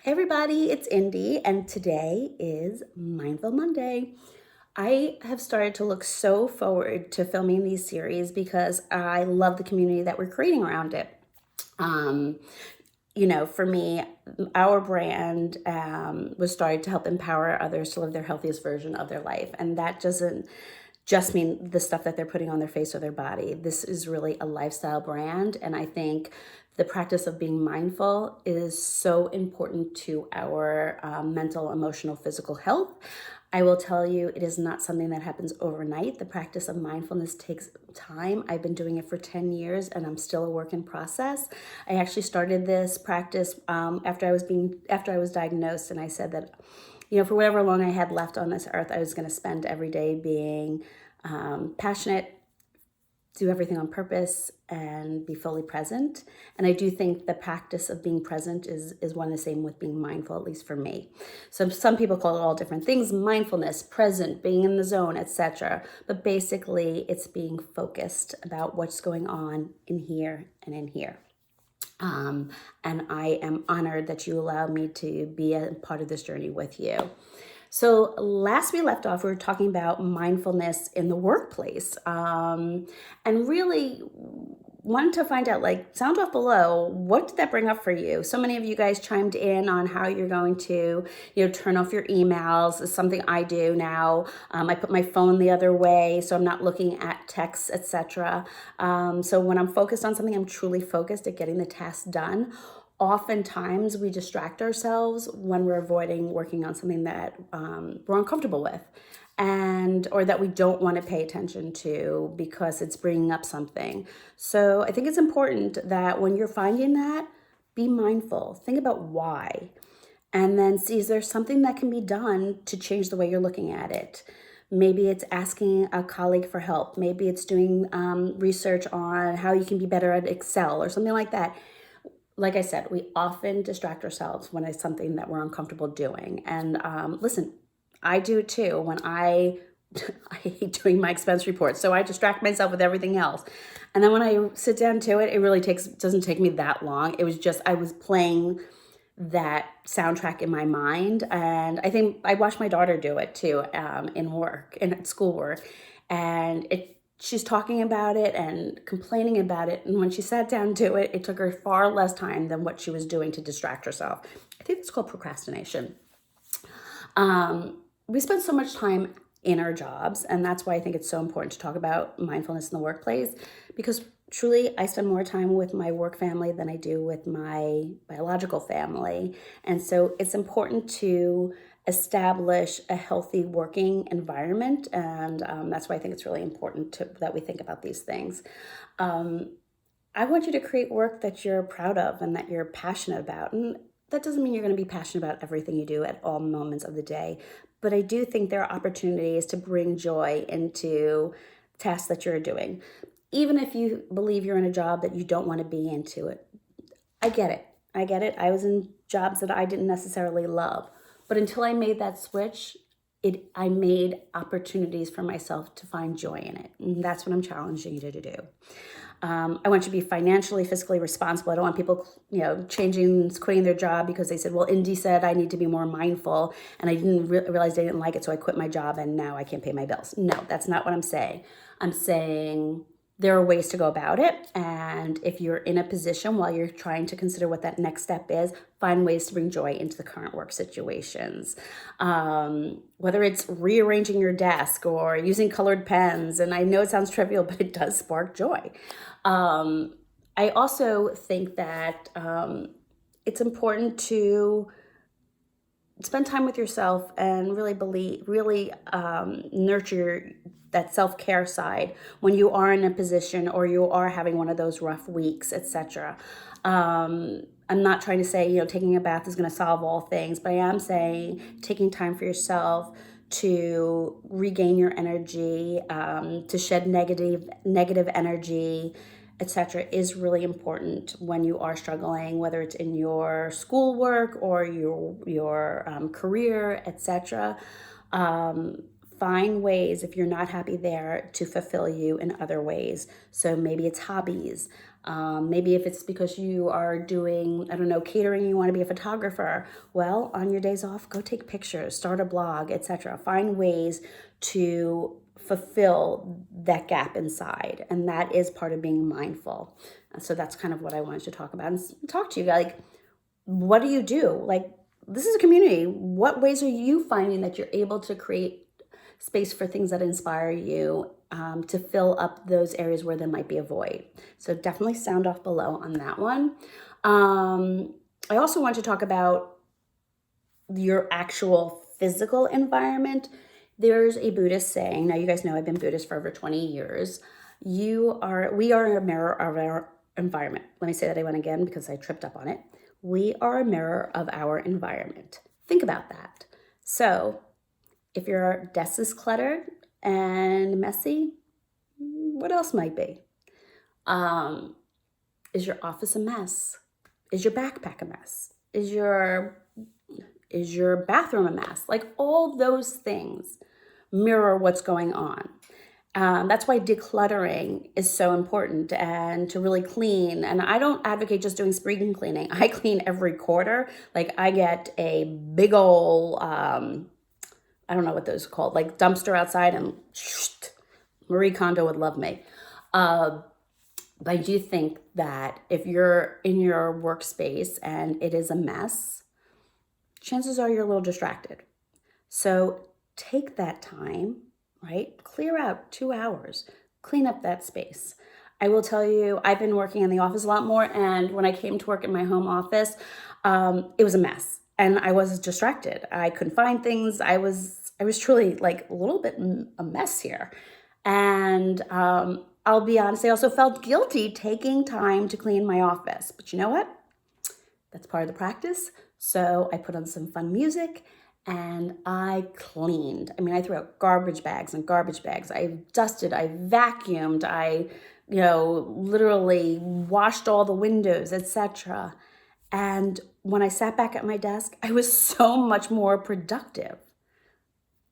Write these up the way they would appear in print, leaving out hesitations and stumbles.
Hey everybody, it's Indy, and today is Mindful Monday. I have started to look so forward to filming these series because I love the community that we're creating around it. Um, for me, our brand was started to help empower others to live their healthiest version of their life. And that doesn't just mean the stuff that they're putting on their face or their body. This is really a lifestyle brand. And I think the practice of being mindful is so important to our mental, emotional, physical health. I will tell you, it is not something that happens overnight. The practice of mindfulness takes time. I've been doing it for 10 years and I'm still a work in process. I actually started this practice after I was diagnosed, and I said that, for whatever long I had left on this earth, I was going to spend every day being passionate, do everything on purpose, and be fully present. And I do think the practice of being present is one and the same with being mindful, at least for me. So some people call it all different things: mindfulness, present, being in the zone, etc. But basically, it's being focused about what's going on in here and in here. And I am honored that you allow me to be a part of this journey with you. So last we left off, we were talking about mindfulness in the workplace, and really wanted to find out, like, sound off below, what did that bring up for you? So many of you guys chimed in on how you're going to, turn off your emails. It's something I do now. I put my phone the other way, so I'm not looking at texts, etc. So when I'm focused on something, I'm truly focused at getting the task done. Oftentimes we distract ourselves when we're avoiding working on something that we're uncomfortable with, and or that we don't want to pay attention to because it's bringing up something. So I think it's important that when you're finding that, be mindful. Think about why, and then see, is there something that can be done to change the way you're looking at it? Maybe it's asking a colleague for help. Maybe it's doing research on how you can be better at Excel or something like that. Like I said, we often distract ourselves when it's something that we're uncomfortable doing. And listen, I do it too when I hate doing my expense reports, so I distract myself with everything else. And then when I sit down to it, it really doesn't take me that long. It was just I was playing that soundtrack in my mind, and I think I watched my daughter do it too, in work and at schoolwork, and she's talking about it and complaining about it. And when she sat down to it, it took her far less time than what she was doing to distract herself. I think it's called procrastination. We spend so much time in our jobs, and that's why I think it's so important to talk about mindfulness in the workplace, because truly I spend more time with my work family than I do with my biological family. And so it's important to establish a healthy working environment, and that's why I think it's really important that we think about these things. I want you to create work that you're proud of and that you're passionate about. And that doesn't mean you're going to be passionate about everything you do at all moments of the day. But I do think there are opportunities to bring joy into tasks that you're doing. Even if you believe you're in a job that you don't want to be into it. I get it. I get it. I was in jobs that I didn't necessarily love. But until I made that switch, I made opportunities for myself to find joy in it. And that's what I'm challenging you to do. I want you to be financially, fiscally responsible. I don't want people, quitting their job because they said, well, Indy said I need to be more mindful, and I didn't realize they didn't like it, so I quit my job and now I can't pay my bills. No, that's not what I'm saying. I'm saying there are ways to go about it. And if you're in a position while you're trying to consider what that next step is, find ways to bring joy into the current work situations. Whether it's rearranging your desk or using colored pens, and I know it sounds trivial, but it does spark joy. I also think that it's important to spend time with yourself and really nurture that self-care side when you are in a position or you are having one of those rough weeks, etc. I'm not trying to say, taking a bath is going to solve all things, but I am saying taking time for yourself to regain your energy, to shed negative energy, etc., is really important when you are struggling, whether it's in your schoolwork or your career, etc. Find ways, if you're not happy there, to fulfill you in other ways. So maybe it's hobbies. Maybe if it's because you are doing, I don't know, catering, you want to be a photographer. Well, on your days off, go take pictures, start a blog, etc. Find ways to fulfill that gap inside. And that is part of being mindful. So that's kind of what I wanted to talk about and talk to you. Like, what do you do? Like, this is a community. What ways are you finding that you're able to create space for things that inspire you, to fill up those areas where there might be a void? So definitely sound off below on that one. I also want to talk about your actual physical environment. There's a Buddhist saying, now you guys know I've been Buddhist for over 20 years. We are a mirror of our environment. Let me say that again because I tripped up on it. We are a mirror of our environment. Think about that. So if your desk is cluttered and messy, what else might be? Is your office a mess? Is your backpack a mess? Is your bathroom a mess? Like, all those things mirror what's going on. That's why decluttering is so important, and to really clean. And I don't advocate just doing spring cleaning. I clean every quarter. Like, I get a big ol', I don't know what those are called, like dumpster outside, and Marie Kondo would love me. But I do think that if you're in your workspace and it is a mess, chances are you're a little distracted. So take that time, right? Clear out 2 hours, clean up that space. I will tell you, I've been working in the office a lot more, and when I came to work in my home office, it was a mess, and I was distracted. I couldn't find things. I was truly like a little bit a mess here, and I'll be honest, I also felt guilty taking time to clean my office. But you know what? That's part of the practice. So I put on some fun music and I cleaned. I mean, I threw out garbage bags and garbage bags. I dusted, I vacuumed, I, literally washed all the windows, etc. And when I sat back at my desk, I was so much more productive.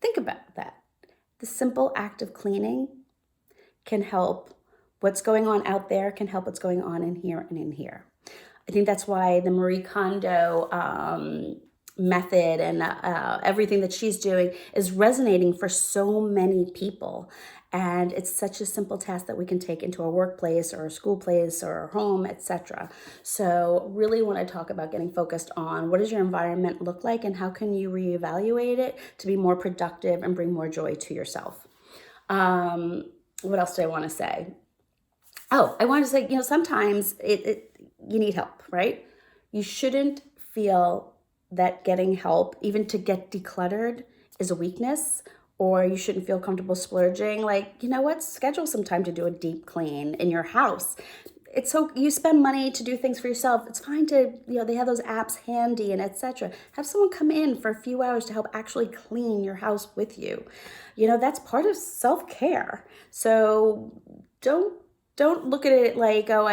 Think about that. The simple act of cleaning can help what's going on out there, can help what's going on in here and in here. I think that's why the Marie Kondo method and everything that she's doing is resonating for so many people. And it's such a simple task that we can take into a workplace or a school place or a home, etc. So really want to talk about getting focused on what does your environment look like and how can you reevaluate it to be more productive and bring more joy to yourself. What else do I want to say? Oh, I want to say, sometimes you need help, right? You shouldn't feel that getting help, even to get decluttered, is a weakness, or you shouldn't feel comfortable splurging. Like, you know what? Schedule some time to do a deep clean in your house. It's so you spend money to do things for yourself. It's fine to, they have those apps handy and etc. Have someone come in for a few hours to help actually clean your house with you. That's part of self-care. So don't look at it like, oh,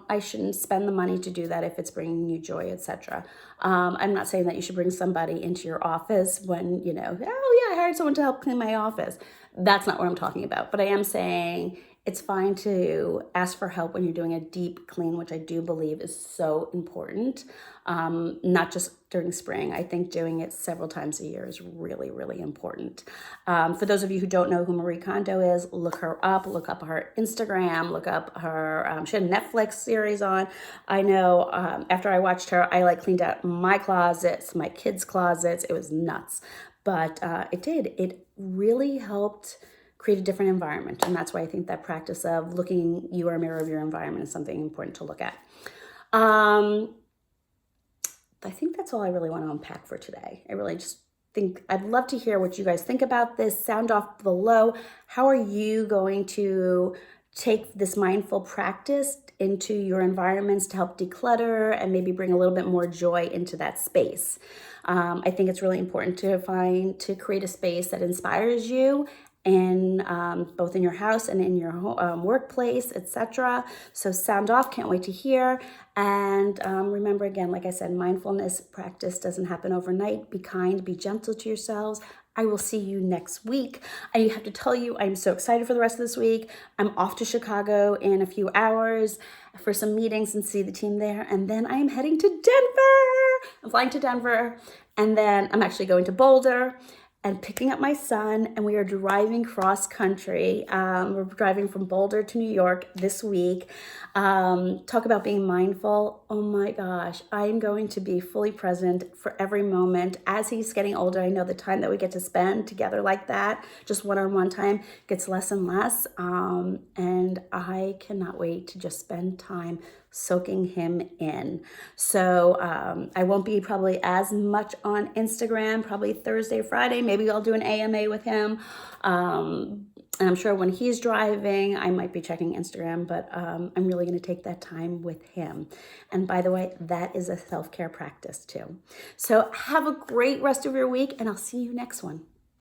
I shouldn't spend the money to do that if it's bringing you joy, etc. I'm not saying that you should bring somebody into your office when, oh yeah, I hired someone to help clean my office. That's not what I'm talking about. But I am saying it's fine to ask for help when you're doing a deep clean, which I do believe is so important. Not just during spring. I think doing it several times a year is really, really important. For those of you who don't know who Marie Kondo is, look her up, look up her Instagram, look up her, she had a Netflix series on. I know after I watched her, I cleaned out my closets, my kids' closets. It was nuts. But it really helped create a different environment. And that's why I think that practice of you are a mirror of your environment is something important to look at. I think that's all I really want to unpack for today. I really just think I'd love to hear what you guys think about this. Sound off below. How are you going to take this mindful practice into your environments to help declutter and maybe bring a little bit more joy into that space? I think it's really important to create a space that inspires you, in both in your house and in your workplace, etc. So sound off, can't wait to hear. And remember, again, like I said, mindfulness practice doesn't happen overnight. Be kind, be gentle to yourselves. I will see you next week. I have to tell you, I'm so excited for the rest of this week. I'm off to Chicago in a few hours, for some meetings and see the team there. And then I'm heading to Denver. I'm flying to Denver, and then I'm actually going to Boulder and picking up my son, and we are driving cross country. We're driving from Boulder to New York this week. Talk about being mindful. Oh my gosh, I'm going to be fully present for every moment. As he's getting older, I know the time that we get to spend together like that, just one-on-one time, gets less and less. And I cannot wait to just spend time soaking him in. So I won't be probably as much on Instagram, probably Thursday, Friday. Maybe I'll do an AMA with him. And I'm sure when he's driving, I might be checking Instagram, but I'm really going to take that time with him. And by the way, that is a self-care practice too. So have a great rest of your week, and I'll see you next one.